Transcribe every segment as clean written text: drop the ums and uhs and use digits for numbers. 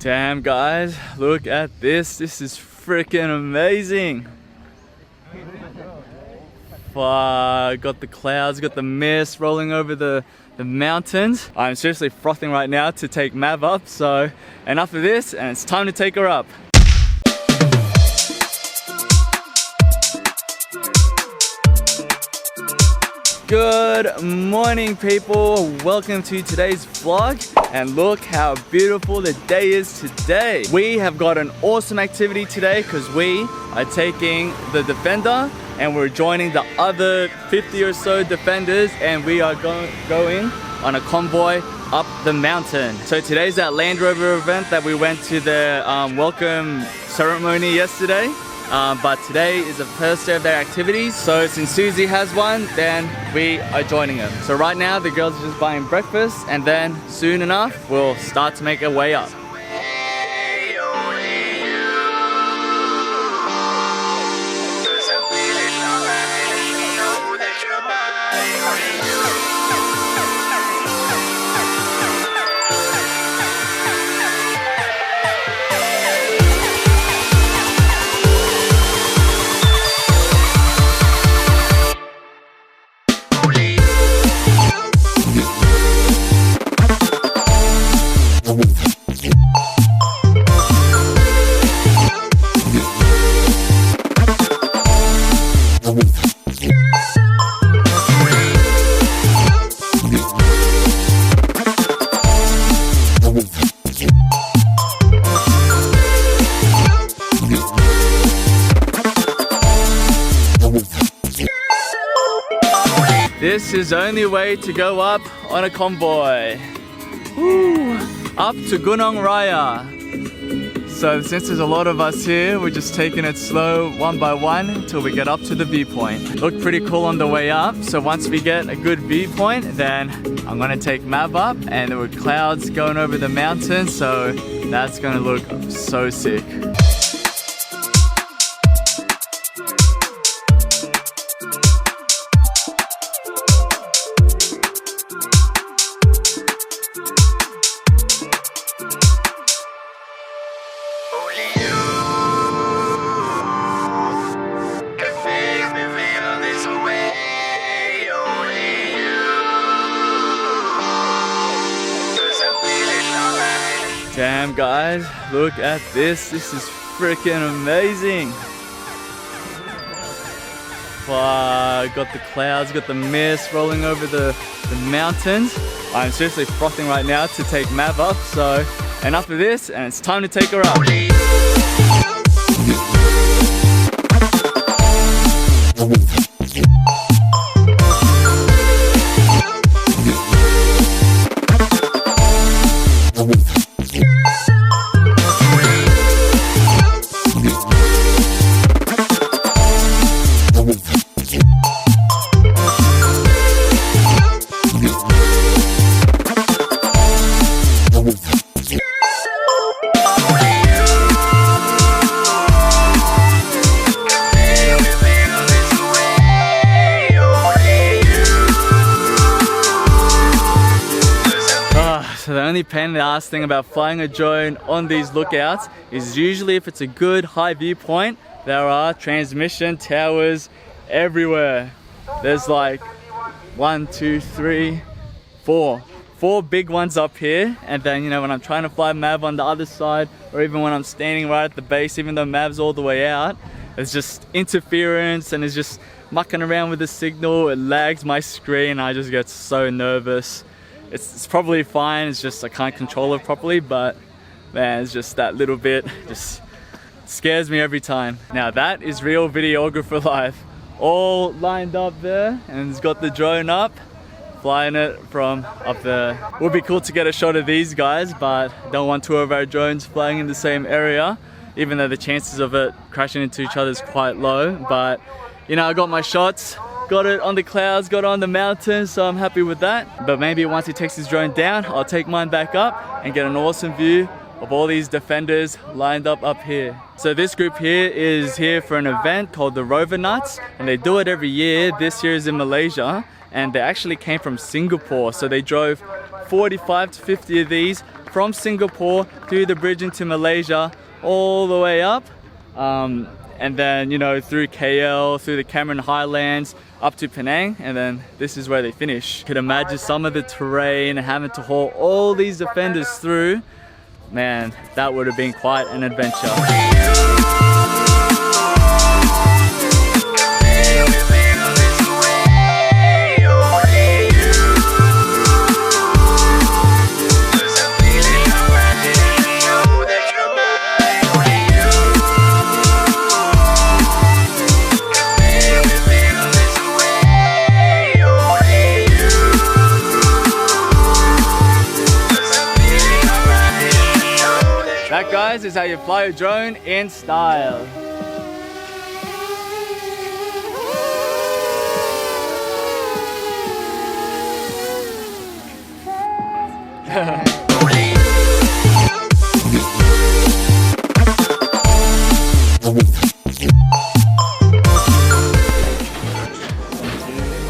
Damn guys, look at this. This is freaking amazing. Got the clouds, got the mist rolling over the mountains. I'm seriously frothing right now to take Mav up, so enough of this and it's time to take her up. Good morning people, welcome to today's vlog, and look how beautiful the day is today. We have got an awesome activity today because we are taking the Defender and we're joining the other 50 or so Defenders, and we are going on a convoy up the mountain. So today's that Land Rover event that we went to the welcome ceremony yesterday. But today is the first day of their activities, so since Susie has one, then we are joining them. So right now the girls are just buying breakfast, and then soon enough we'll start to make our way up. This is the only way to go up on a convoy. Woo! Up to Gunung Raya. So since there's a lot of us here, we're just taking it slow one by one until we get up to the viewpoint. Look pretty cool on the way up. So once we get a good viewpoint, then I'm gonna take Mav up, and there were clouds going over the mountain, so that's gonna look so sick. Damn guys, look at this. This is freaking amazing. Got the clouds, got the mist rolling over the mountains. I'm seriously frothing right now to take Mav up, so enough of this and it's time to take her up. So the only pain in the ass thing about flying a drone on these lookouts is usually if it's a good high viewpoint, there are transmission towers everywhere. There's like 1, 2, 3, 4 big ones up here, and then you know when I'm trying to fly Mav on the other side, or even when I'm standing right at the base, even though Mav's all the way out, there's just interference and it's just mucking around with the signal. It lags my screen. I just get so nervous. It's probably fine, it's just I can't control it properly, but man, it's just that little bit just scares me every time. Now that is real videographer life. All lined up there, and it's got the drone up, flying it from up there. Would be cool to get a shot of these guys, but don't want two of our drones flying in the same area, even though the chances of it crashing into each other is quite low. But you know, I got my shots. Got it on the clouds, got it on the mountains, so I'm happy with that. But maybe once he takes his drone down, I'll take mine back up and get an awesome view of all these Defenders lined up here. So this group here is here for an event called the rovernuts, and they do it every year. This year is in Malaysia, and they actually came from Singapore. So they drove 45 to 50 of these from Singapore through the bridge into Malaysia, all the way up. And then, you know, through KL, through the Cameron Highlands, up to Penang, and then this is where they finish. Could imagine some of the terrain, having to haul all these defenders through. Man, that would have been quite an adventure. That, guys, is how you fly a drone in style.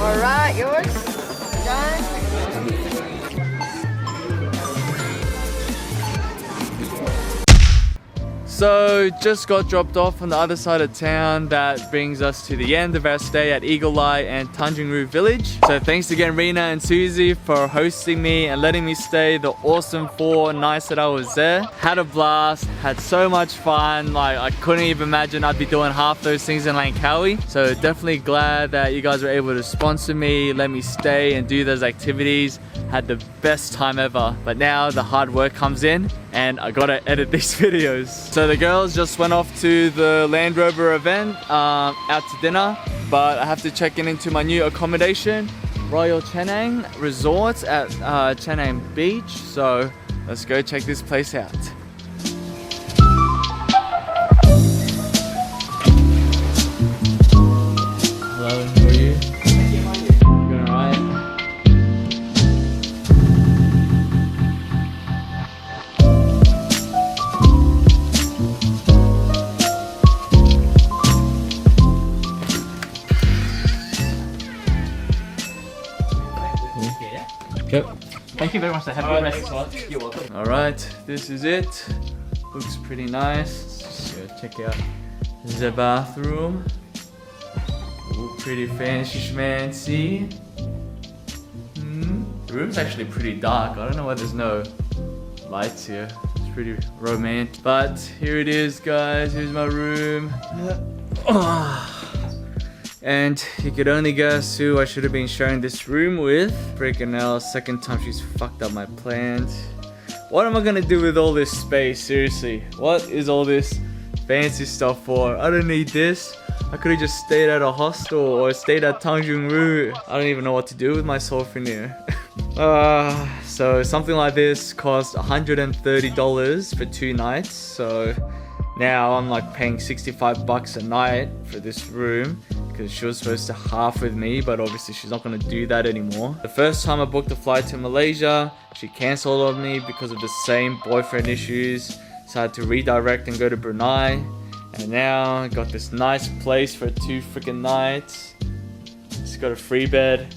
All right, yours done. So just got dropped off on the other side of town. That brings us to the end of our stay at Eagleye and Tanjung village. So thanks again Rena and Susie for hosting me and letting me stay the awesome 4 nights that I was there. Had a blast, had so much fun. Like, I couldn't even imagine I'd be doing half those things in Langkawi. So definitely glad that you guys were able to sponsor me, let me stay and do those activities. Had the best time ever. But now the hard work comes in and I gotta edit these videos. So the girls just went off to the Land Rover event, out to dinner, but I have to check into my new accommodation, Royal Cenang Resort at Cenang Beach. So let's go check this place out. Hello, how are you? Doing alright? Yep. Thank you very much. Have a good rest. You're welcome. Alright, this is it. Looks pretty nice. Let's just go check out the bathroom. Ooh, pretty fancy schmancy. The room's actually pretty dark. I don't know why there's no lights here. It's pretty romantic. But here it is, guys. Here's my room. And you could only guess who I should have been sharing this room with. Freaking hell, second time she's fucked up my plans. What am I gonna do with all this space? Seriously, what is all this fancy stuff for? I don't need this. I could have just stayed at a hostel or stayed at Tanjung. I don't even know what to do with myself in here. So something like this cost $130 for 2 nights. So now I'm like paying 65 bucks a night for this room, because she was supposed to half with me, but obviously she's not going to do that anymore. The first time I booked a flight to Malaysia, she cancelled on me because of the same boyfriend issues, so I had to redirect and go to Brunei. And now I got this nice place for 2 freaking nights. Just got a free bed,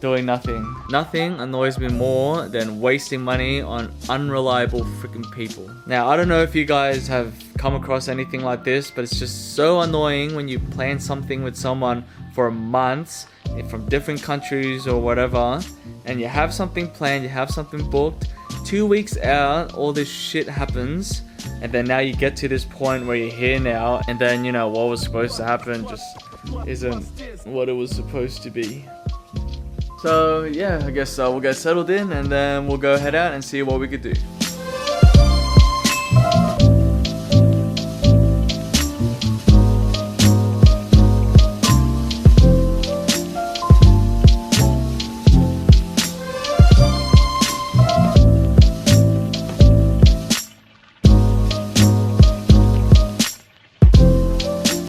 doing nothing. Nothing annoys me more than wasting money on unreliable freaking people. Now, I don't know if you guys have come across anything like this, but it's just so annoying when you plan something with someone for months from different countries or whatever, and you have something planned, you have something booked, 2 weeks out, all this shit happens, and then now you get to this point where you're here now, and then, you know, what was supposed to happen just isn't what it was supposed to be. So yeah, I guess we'll get settled in and then we'll go head out and see what we could do.